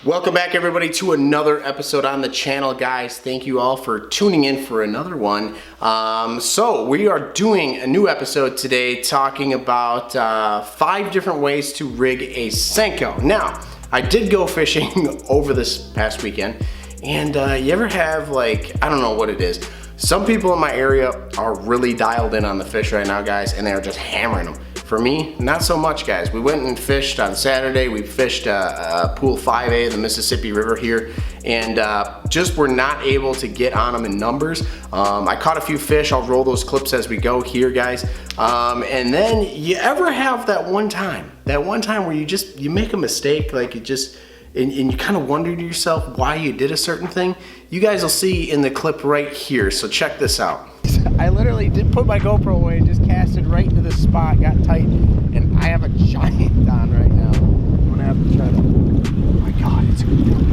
Welcome back everybody to another episode on the channel, guys. Thank you all for tuning in for another one. So we are doing a new episode today talking about 5 different ways to rig a Senko. Now, I did go fishing over this past weekend, and you ever have, like, I don't know what it is. Some people in my area are really dialed in on the fish right now, guys, and they're just hammering them. For me, not so much, guys. We went and fished on Saturday. We fished pool 5A of the Mississippi River here, and just were not able to get on them in numbers. I caught a few fish. I'll roll those clips as we go here, guys. And then you ever have that one time where you make a mistake, like and you kind of wonder to yourself why you did a certain thing? You guys will see in the clip right here, so check this out. I literally did put my GoPro away and just casted right into this spot, got tight, and I have a giant on right now. I'm gonna have to try to, oh my God, it's a good one.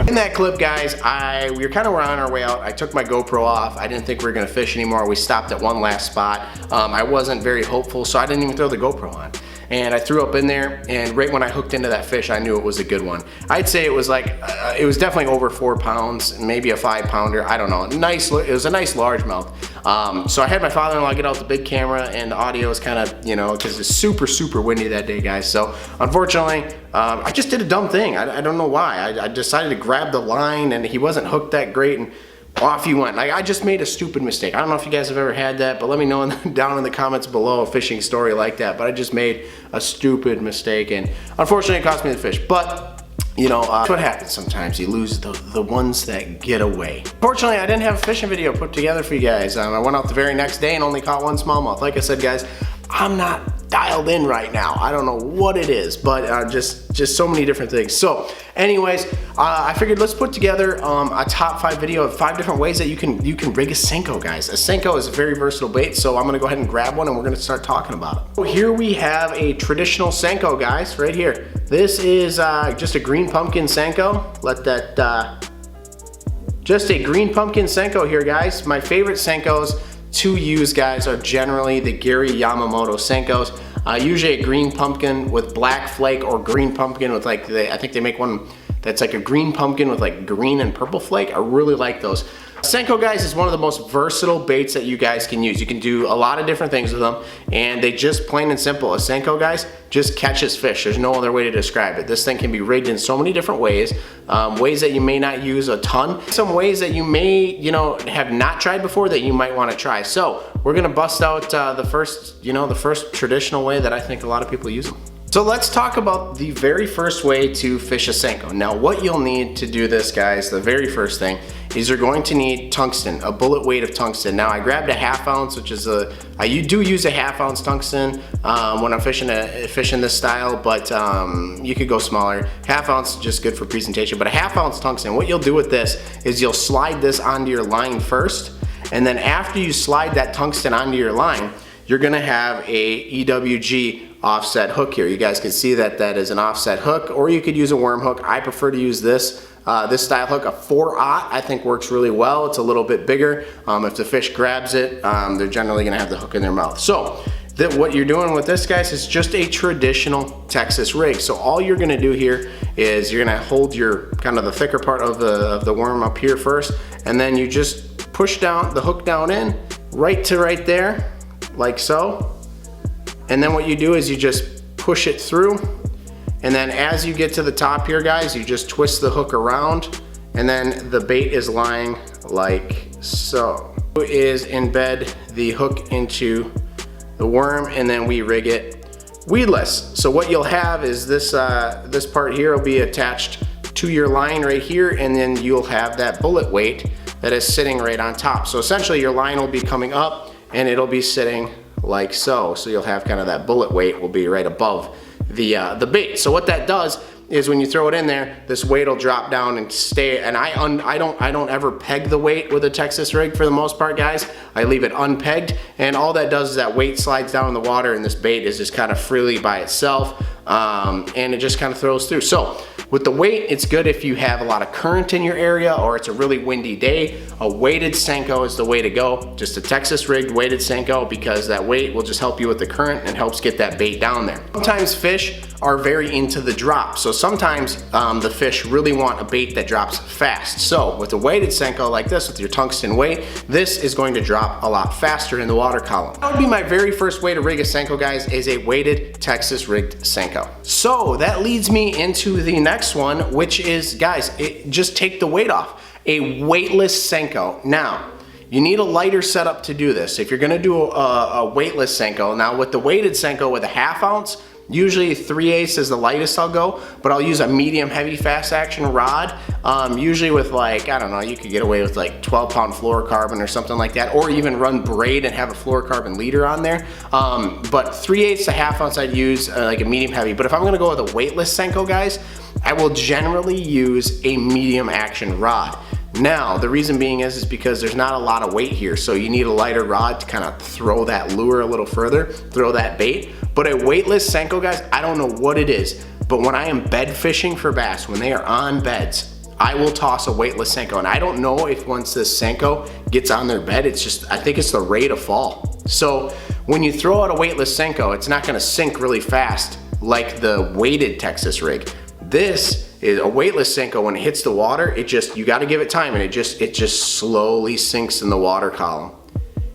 In that clip, guys, we were kind of on our way out. I took my GoPro off. I didn't think we were gonna fish anymore. We stopped at one last spot. I wasn't very hopeful, so I didn't even throw the GoPro on. And I threw up in there, and right when I hooked into that fish, I knew it was a good one. I'd say it was like, it was definitely over 4 pounds, maybe a 5-pounder, I don't know. Nice, it was a nice largemouth. So I had my father-in-law get out the big camera, and the audio was kind of, you know, because it's super, super windy that day, guys. So unfortunately, I just did a dumb thing. I don't know why. I decided to grab the line, and he wasn't hooked that great, and off he went. Like, I just made a stupid mistake. I don't know if you guys have ever had that, but let me know down in the comments below a fishing story like that. But I just made a stupid mistake, and unfortunately it cost me the fish. But you know, that's what happens sometimes. You lose the ones that get away. Fortunately, I didn't have a fishing video put together for you guys. I went out the very next day and only caught 1 smallmouth. Like I said, guys, I'm not dialed in right now. I don't know what it is, but just so many different things. So anyways, I figured let's put together a top 5 video of 5 different ways that you can rig a Senko, guys. A Senko is a very versatile bait, so I'm gonna go ahead and grab one and we're gonna start talking about it. So here we have a traditional Senko, guys, right here. This is just a green pumpkin Senko. Let that, just a green pumpkin Senko here, guys. My favorite Senkos to use, guys, are generally the Gary Yamamoto Senkos. Usually a green pumpkin with black flake, or green pumpkin with, like, I think they make one that's like a green pumpkin with like green and purple flake. I really like those. Senko, guys, is one of the most versatile baits that you guys can use. You can do a lot of different things with them, and they just, plain and simple, a Senko, guys, just catches fish. There's no other way to describe it. This thing can be rigged in so many different ways, ways that you may not use a ton, some ways that you may, you know, have not tried before that you might want to try. So we're gonna bust out the first traditional way that I think a lot of people use them. So let's talk about the very first way to fish a Senko. Now, what you'll need to do this, guys, the very first thing is you're going to need tungsten, a bullet weight of tungsten. Now, I grabbed a 1/2 ounce, which is you do use a 1/2 ounce tungsten when I'm fishing this style, but you could go smaller. 1/2 ounce is just good for presentation, but a 1/2 ounce tungsten, what you'll do with this is you'll slide this onto your line first, and then after you slide that tungsten onto your line, you're gonna have a EWG offset hook here. You guys can see that that is an offset hook, or you could use a worm hook. I prefer to use this style hook. A 4/0 I think works really well. It's a little bit bigger. If the fish grabs it, they're generally gonna have the hook in their mouth. So what you're doing with this, guys, is just a traditional Texas rig. So all you're gonna do here is you're gonna hold your kind of the thicker part of the worm up here first, and then you just push down the hook down in right there, like so. And then what you do is you just push it through, and then as you get to the top here, guys, you just twist the hook around, and then the bait is lying like so. Is embed the hook into the worm, and then we rig it weedless. So what you'll have is this this part here will be attached to your line right here, and then you'll have that bullet weight that is sitting right on top. So essentially your line will be coming up, and it'll be sitting like so. So you'll have kind of that bullet weight will be right above the bait. So what that does is when you throw it in there, this weight will drop down and stay. And I don't ever peg the weight with a Texas rig for the most part, guys. I leave it unpegged, and all that does is that weight slides down in the water, and this bait is just kind of freely by itself, and it just kind of throws through. So With the weight, it's good if you have a lot of current in your area or it's a really windy day. A weighted Senko is the way to go. Just a Texas rigged weighted Senko, because that weight will just help you with the current and helps get that bait down there. Sometimes fish are very into the drop. So sometimes the fish really want a bait that drops fast. So with a weighted Senko like this, with your tungsten weight, this is going to drop a lot faster in the water column. That would be my very first way to rig a Senko, guys, is a weighted Texas rigged Senko. So that leads me into the next one, which is, guys, just take the weight off. A weightless Senko. Now, you need a lighter setup to do this. If you're gonna do a weightless Senko, now with the weighted Senko with a 1/2 ounce, usually 3/8 is the lightest I'll go, but I'll use a medium heavy fast action rod. Usually with like, I don't know, you could get away with like 12-pound fluorocarbon or something like that, or even run braid and have a fluorocarbon leader on there. But 3/8 to 1/2 ounce I'd use like a medium heavy. But if I'm gonna go with a weightless Senko, guys, I will generally use a medium action rod. Now, the reason being is because there's not a lot of weight here, so you need a lighter rod to kind of throw that lure a little further, throw that bait. But a weightless Senko, guys, I don't know what it is, but when I am bed fishing for bass, when they are on beds, I will toss a weightless Senko. And I don't know if once this Senko gets on their bed, it's just, I think it's the rate of fall. So when you throw out a weightless Senko, it's not gonna sink really fast like the weighted Texas rig. This is a weightless Senko. When it hits the water, you gotta give it time, and it just slowly sinks in the water column.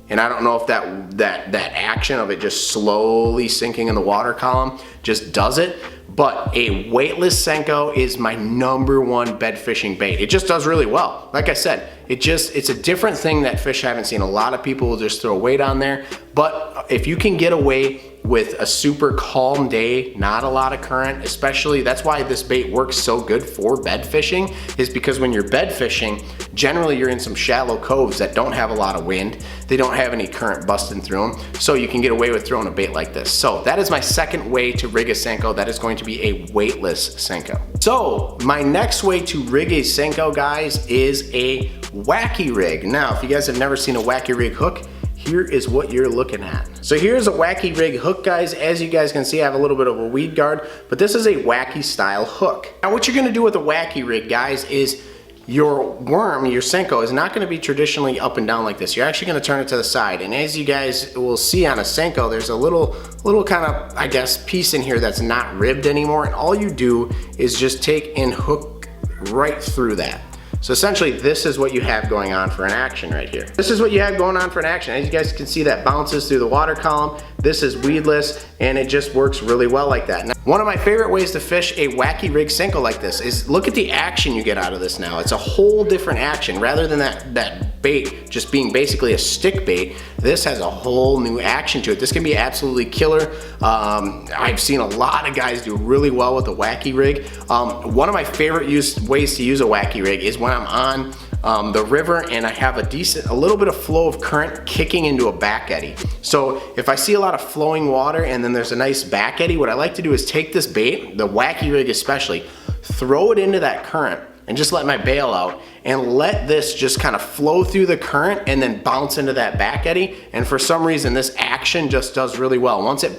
And I don't know if that action of it just slowly sinking in the water column just does it, but a weightless Senko is my #1 bed fishing bait. It just does really well. Like I said, it's a different thing that fish haven't seen. A lot of people will just throw weight on there, but if you can get away with a super calm day, not a lot of current, especially, that's why this bait works so good for bed fishing, is because when you're bed fishing, generally you're in some shallow coves that don't have a lot of wind, they don't have any current busting through them, so you can get away with throwing a bait like this. So that is my second way to rig a Senko. That is going to be a weightless Senko. So my next way to rig a Senko, guys, is a Wacky Rig. Now, if you guys have never seen a Wacky Rig Hook, here is what you're looking at. So here's a Wacky Rig Hook, guys. As you guys can see, I have a little bit of a weed guard, but this is a Wacky style hook. Now what you're gonna do with a Wacky Rig, guys, is your worm, your Senko, is not gonna be traditionally up and down like this. You're actually gonna turn it to the side. And as you guys will see on a Senko, there's a little kind of, I guess, piece in here that's not ribbed anymore. And all you do is just take and hook right through that. So essentially, this is what you have going on for an action right here. This is what you have going on for an action. As you guys can see, that bounces through the water column. This is weedless, and it just works really well like that. Now, one of my favorite ways to fish a Wacky Rig Senko like this is look at the action you get out of this now. It's a whole different action. Rather than that bait just being basically a stick bait, this has a whole new action to it. This can be absolutely killer. I've seen a lot of guys do really well with the Wacky Rig. One of my favorite ways to use a Wacky Rig is when I'm on the river and I have a little bit of flow of current kicking into a back eddy. So if I see a lot of flowing water and then there's a nice back eddy, what I like to do is take this bait, the Wacky Rig especially, throw it into that current and just let my bail out and let this just kind of flow through the current and then bounce into that back eddy. And for some reason, this action just does really well. Once it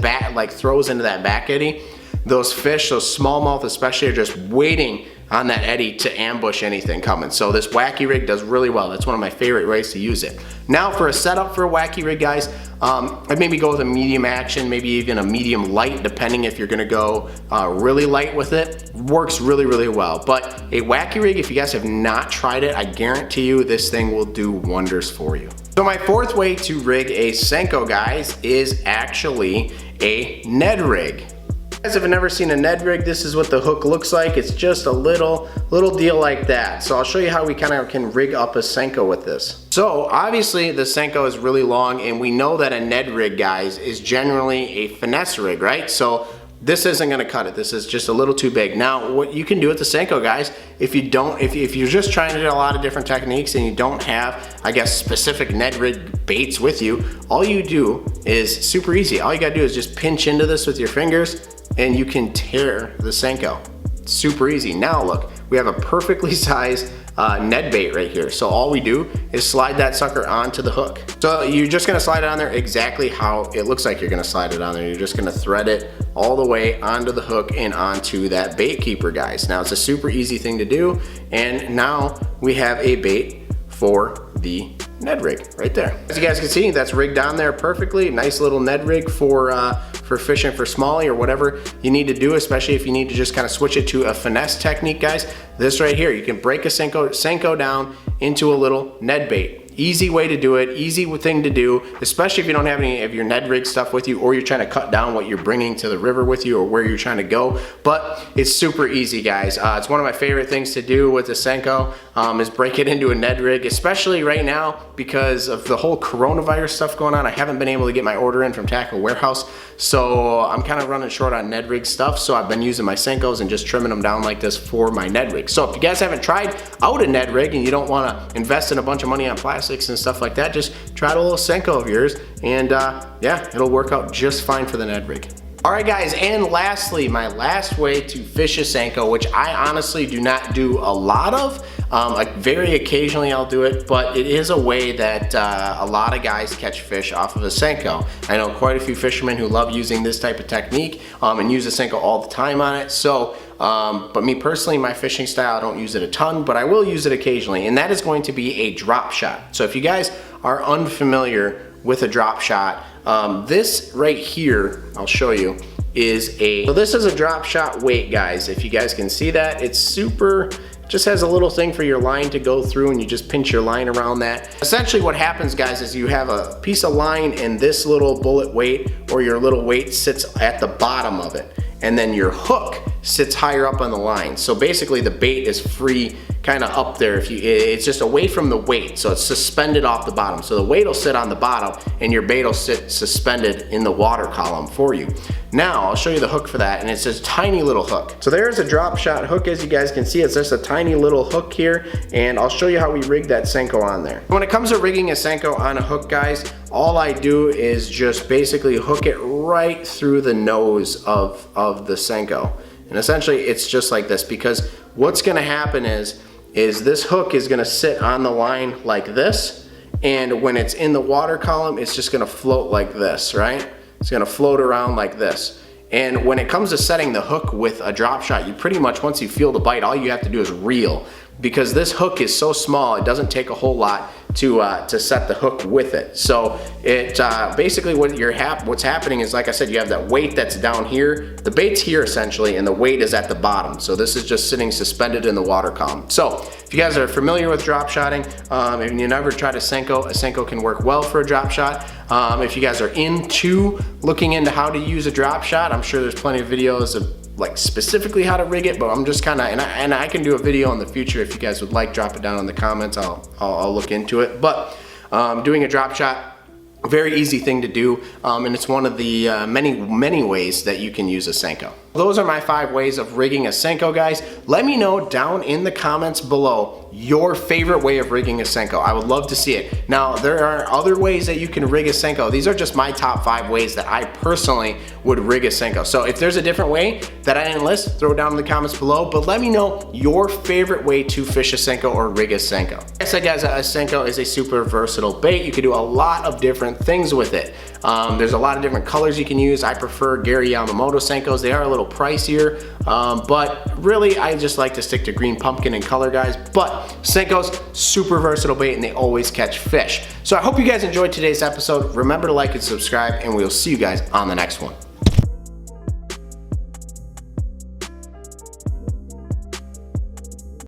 throws into that back eddy, those fish, those smallmouth especially, are just waiting on that eddy to ambush anything coming. So this Wacky Rig does really well. That's one of my favorite ways to use it. Now for a setup for a Wacky Rig, guys, I'd maybe go with a medium action, maybe even a medium light, depending if you're gonna go really light with it. Works really, really well. But a Wacky Rig, if you guys have not tried it, I guarantee you this thing will do wonders for you. So my fourth way to rig a Senko, guys, is actually a Ned rig. If you guys have never seen a Ned rig, this is what the hook looks like. It's just a little deal like that. So I'll show you how we kind of can rig up a Senko with this. So obviously the Senko is really long, and we know that a Ned rig, guys, is generally a finesse rig, right? So this isn't gonna cut it. This is just a little too big. Now, what you can do with the Senko, guys, if you're just trying to do a lot of different techniques and you don't have, I guess, specific Ned rig baits with you, all you do is super easy. All you gotta do is just pinch into this with your fingers and you can tear the Senko. Super easy. Now look, we have a perfectly sized Ned bait right here. So all we do is slide that sucker onto the hook. So you're just gonna slide it on there exactly how it looks like you're gonna slide it on there. You're just gonna thread it all the way onto the hook and onto that bait keeper, guys. Now it's a super easy thing to do, and now we have a bait for the Ned rig right there. As you guys can see, that's rigged on there perfectly. Nice little Ned rig for fishing for smallie or whatever you need to do, especially if you need to just kind of switch it to a finesse technique, guys. This right here, you can break a Senko down into a little Ned bait. Easy way to do it, easy thing to do, especially if you don't have any of your Ned rig stuff with you, or you're trying to cut down what you're bringing to the river with you, or where you're trying to go. But it's super easy, guys. It's one of my favorite things to do with the Senko, is break it into a Ned rig, especially right now because of the whole coronavirus stuff going on. I haven't been able to get my order in from Tackle Warehouse, so I'm kind of running short on Ned rig stuff. So I've been using my Senkos and just trimming them down like this for my Ned rig. So if you guys haven't tried out a Ned rig and you don't want to invest in a bunch of money on plastics and stuff like that, just try a little Senko of yours, and yeah, it'll work out just fine for the Ned rig. Alright guys, and lastly, my last way to fish a Senko, which I honestly do not do a lot of, like very occasionally I'll do it, but it is a way that a lot of guys catch fish off of a Senko. I know quite a few fishermen who love using this type of technique and use a Senko all the time on it. So but me personally, my fishing style, I don't use it a ton, but I will use it occasionally, and that is going to be a drop shot. So if you guys are unfamiliar with a drop shot, this right here, I'll show you, so this is a drop shot weight, guys. If you guys can see that, it's super, just has a little thing for your line to go through, and you just pinch your line around that. Essentially what happens, guys, is you have a piece of line and this little bullet weight, or your little weight, sits at the bottom of it, and then your hook sits higher up on the line. So basically the bait is free kind of up there. It's just away from the weight, so it's suspended off the bottom. So the weight will sit on the bottom and your bait will sit suspended in the water column for you. Now I'll show you the hook for that, and it's this tiny little hook. So there's a drop shot hook. As you guys can see, it's just a tiny little hook here, and I'll show you how we rig that Senko on there. When it comes to rigging a Senko on a hook, guys, all I do is just basically hook it right through the nose of the Senko. And essentially it's just like this, because what's gonna happen is this hook is gonna sit on the line like this, and when it's in the water column, it's just gonna float like this, right? It's gonna float around like this. And when it comes to setting the hook with a drop shot, you pretty much, once you feel the bite, all you have to do is reel, because this hook is so small, it doesn't take a whole lot to set the hook with it. So it basically what's happening is, like I said, you have that weight that's down here, the bait's here essentially, and the weight is at the bottom. So this is just sitting suspended in the water column. So if you guys are familiar with drop shotting, and you never tried a Senko can work well for a drop shot. If you guys are looking into how to use a drop shot, I'm sure there's plenty of videos of like specifically how to rig it, but I'm just kind of, and I can do a video in the future if you guys would like. Drop it down in the comments. I'll look into it. But doing a drop shot, very easy thing to do, and it's one of the many ways that you can use a Senko. Those are my 5 ways of rigging a Senko, guys. Let me know down in the comments below your favorite way of rigging a Senko. I would love to see it. Now, there are other ways that you can rig a Senko. These are just my top 5 ways that I personally would rig a Senko. So if there's a different way that I didn't list, throw it down in the comments below, but let me know your favorite way to fish a Senko or rig a Senko. Like I said, guys, a Senko is a super versatile bait. You can do a lot of different things with it. There's a lot of different colors you can use. I prefer Gary Yamamoto Senkos. They are a little pricier, but really I just like to stick to green pumpkin and color, guys. But Senko's super versatile bait, and they always catch fish. So I hope you guys enjoyed today's episode. Remember to like and subscribe, and we'll see you guys on the next one.